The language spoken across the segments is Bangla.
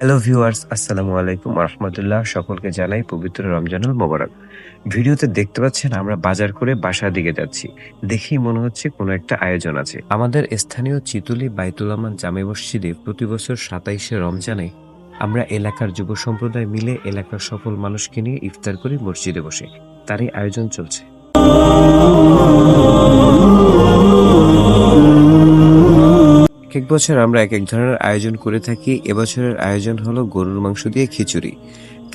হ্যালো ভিউয়ার্স, আসসালামু আলাইকুম ওয়া রাহমাতুল্লাহ। সকলকে জানাই পবিত্র রমজানুল মোবারক। ভিডিওতে দেখতে পাচ্ছেন আমরা বাজার করে বাসার দিকে যাচ্ছি। দেখেই মনে হচ্ছে কোনো একটা আয়োজন আছে। আমাদের স্থানীয় চিতুলি বাইতুল আমান জামে মসজিদে প্রতি বছর ২৭শে রমজানে আমরা এলাকার যুব সম্প্রদায় মিলে এলাকার সকল মানুষকে নিয়ে ইফতার করি মসজিদে বসে। তারই আয়োজন চলছে। একেক বছর আমরা একেক ধরনের আয়োজন করে থাকি। এবছরের আয়োজন হলো গরুর মাংস দিয়ে খিচুড়ি।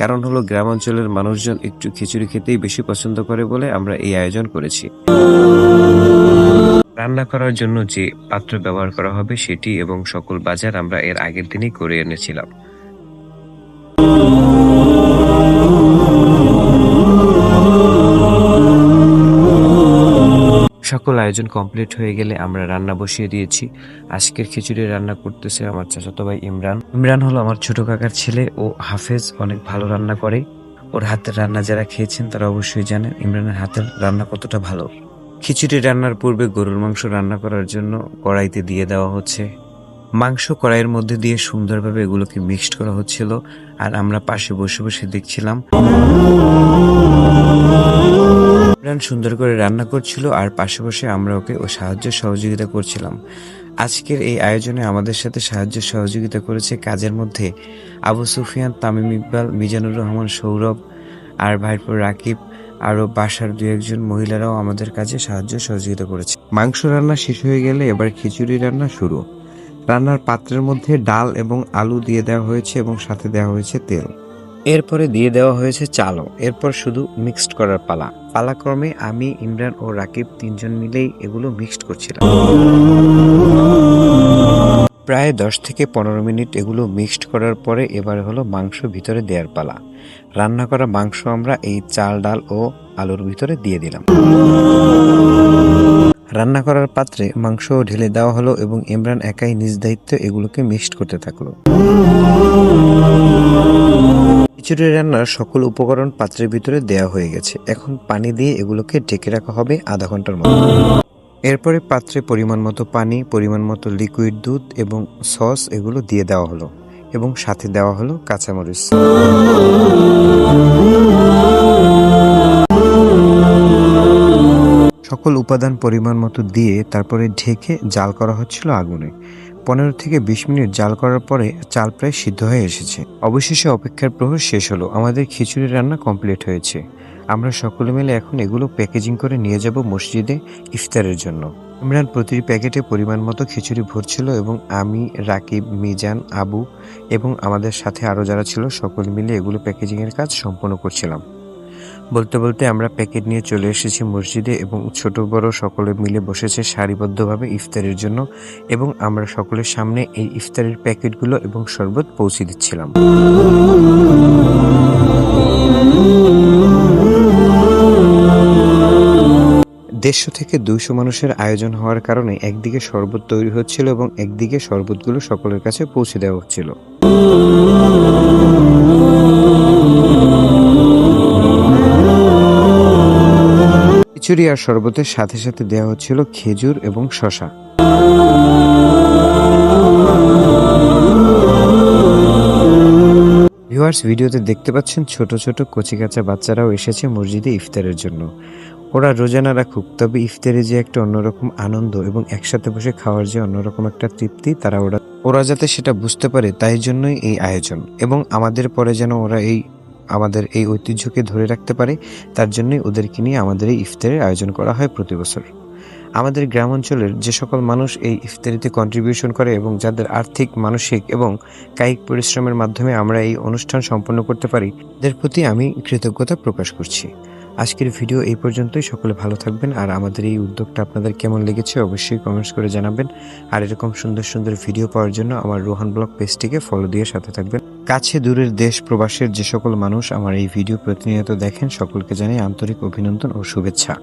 কারণ হলো গ্রামাঞ্চলের মানুষজন একটু খিচুড়ি খেতেই বেশি পছন্দ করে বলে আমরা এই আয়োজন করেছি। রান্না করার জন্য যে পাত্র ব্যবহার করা হবে সেটি এবং সকল বাজার আমরা এর আগের দিনই করে এনেছিলাম। সকল আয়োজন কমপ্লিট হয়ে গেলে আমরা রান্না বসিয়ে দিয়েছি। আজকের খিচুড়ি রান্না করতেছে আমার চাচাতো ভাই ইমরান। ইমরান হলো আমার ছোট কাকার ছেলে। ও হাফেজ, অনেক ভালো রান্না করে। ওর হাতের রান্না যারা খেয়েছেন তারা অবশ্যই জানেন ইমরানের হাতের রান্না কতটা ভালো। খিচুড়ি রান্নার পূর্বে গরুর মাংস রান্না করার জন্য কড়াইতে দিয়ে দেওয়া হচ্ছে। মাংস কড়াইয়ের মধ্যে দিয়ে সুন্দরভাবে এগুলোকে মিক্সড করা হচ্ছিল, আর আমরা পাশে বসে বসে দেখছিলাম। ইমরান সুন্দর করে রান্না করছিল আর পাশে বসে আমরা ওকে সাহায্য সহযোগিতা করছিলাম। আজকের এই আয়োজনে আমাদের সাথে সাহায্য সহযোগিতা করেছে কাজের মধ্যে আবু সুফিয়ান, তামিম ইকবাল, মিজানুর রহমান, সৌরভ, আর ভাইপো রাকিব, আরও বাসার দু একজন মহিলারাও আমাদের কাজে সাহায্য সহযোগিতা করেছে। মাংস রান্না শেষ হয়ে গেলে এবার খিচুড়ি রান্না শুরু। রান্নার পাত্রের মধ্যে ডাল এবং আলু দিয়ে দেওয়া হয়েছে এবং সাথে দেওয়া হয়েছে তেল। এরপরে দিয়ে দেওয়া হয়েছে চালও। এরপর শুধু মিক্সড করার পালা। পালাক্রমে আমি, ইমরান ও রাকিব তিনজন মিলেই এগুলো মিক্সড করছিলাম। প্রায় 10 থেকে 15 মিনিট এগুলো মিক্সড করার পরে এবার হলো মাংস ভিতরে দেওয়ার পালা। রান্না করা মাংস আমরা এই চাল, ডাল ও আলুর ভিতরে দিয়ে দিলাম। রান্না করার পাত্রে মাংস ঢেলে দেওয়া হলো এবং ইমরান একাই নিজ দায়িত্বে এগুলোকে মিক্সড করতে থাকলো। খিচুড়ি রান্নার সকল উপকরণ পাত্রের ভিতরে দেওয়া হয়ে গেছে। এখন পানি দিয়ে এগুলোকে ঢেকে রাখা হবে আধা ঘন্টার মতো। এরপরে পাত্রে পরিমাণ মতো পানি, পরিমাণ মতো লিকুইড দুধ এবং সস এগুলো দিয়ে দেওয়া হলো এবং সাথে দেওয়া হলো কাঁচামরিচ। সকল উপাদান পরিমাণ মতো দিয়ে তারপরে ঢেকে জাল করা হচ্ছিল আগুনে। 15 থেকে 20 মিনিট জাল করার পরে চাল প্রায় সিদ্ধ হয়ে এসেছে। অবশেষে অপেক্ষার প্রহর শেষ হলো। আমাদের খিচুড়ি রান্না কমপ্লিট হয়েছে। আমরা সকলে মিলে এখন এগুলো প্যাকেজিং করে নিয়ে যাব মসজিদে ইফতারের জন্য। ইমরান প্রতিটি প্যাকেটে পরিমাণ মতো খিচুড়ি ভরছিল এবং আমি, রাকিব, মিজান, আবু এবং আমাদের সাথে আরও যারা ছিল সকলে মিলে এগুলো প্যাকেজিংয়ের কাজ সম্পন্ন করছিলাম। বলতে বলতে আমরা প্যাকেট নিয়ে চলে এসেছি মসজিদে এবং ছোট বড় সকলে মিলে বসেছে সারিবদ্ধভাবে ইফতারের জন্য এবং আমরা সকলের সামনে এই ইফতারের প্যাকেটগুলো এবং শরবত পৌঁছে দিচ্ছিলাম। 150 থেকে 200 মানুষের আয়োজন হওয়ার কারণে একদিকে শরবত তৈরি হচ্ছিল এবং একদিকে শরবতগুলো সকলের কাছে পৌঁছে দেওয়া হচ্ছিল। খিচুড়ি আর শরবতের সাথে সাথে দেওয়া হচ্ছিল খেজুর এবং শসা। ভিউয়ার্স, ভিডিওতে দেখতে পাচ্ছেন ছোট ছোট কচিকাঁচা বাচ্চারাও এসেছে মসজিদে ইফতারের জন্য। ওরা রোজা রাখুক, তবে ইফতারে যে একটা অন্যরকম আনন্দ এবং একসাথে বসে খাওয়ার যে অন্যরকম একটা তৃপ্তি ওরা যাতে সেটা বুঝতে পারে, তাই জন্যই এই আয়োজন। এবং আমাদের পরে যেন ওরা আমাদের এই ঐতিহ্যকে ধরে রাখতে পারে, তার জন্যই ওদেরকে নিয়ে আমাদের এই ইফতারের আয়োজন করা হয় প্রতি বছর। আমাদের গ্রাম অঞ্চলের যে সকল মানুষ এই ইফতারিতে কন্ট্রিবিউশন করে এবং যাদের আর্থিক, মানসিক এবং কায়িক পরিশ্রমের মাধ্যমে আমরা এই অনুষ্ঠান সম্পন্ন করতে পারি, তাদের প্রতি আমি কৃতজ্ঞতা প্রকাশ করছি। আজকের ভিডিও এই পর্যন্তই। সকলে ভালো থাকবেন। আর আমাদের এই উদ্যোগটা আপনাদের কেমন লেগেছে অবশ্যই কমেন্টস করে জানাবেন। আর এরকম সুন্দর সুন্দর ভিডিও পাওয়ার জন্য আমার রোহান ব্লগ পেজটিকে ফলো দিয়ে সাথে থাকবেন। কাছে দূরের দেশ প্রবাসের যে সকল মানুষ আমার এই ভিডিও প্রতিনিয়ত দেখেন, সকলকে জানাই আন্তরিক অভিনন্দন ও শুভেচ্ছা।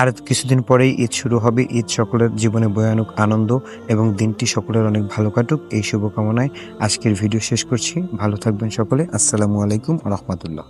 আর কিছুদিন পরেই ঈদ শুরু হবে। ঈদ সকলের জীবনে বয়ে আনুক আনন্দ এবং দিনটি সকলের অনেক ভালো কাটুক, এই শুভকামনায় আজকের ভিডিও শেষ করছি। ভালো থাকবেন সকলে। আসসালামু আলাইকুম ওয়া রাহমাতুল্লাহ।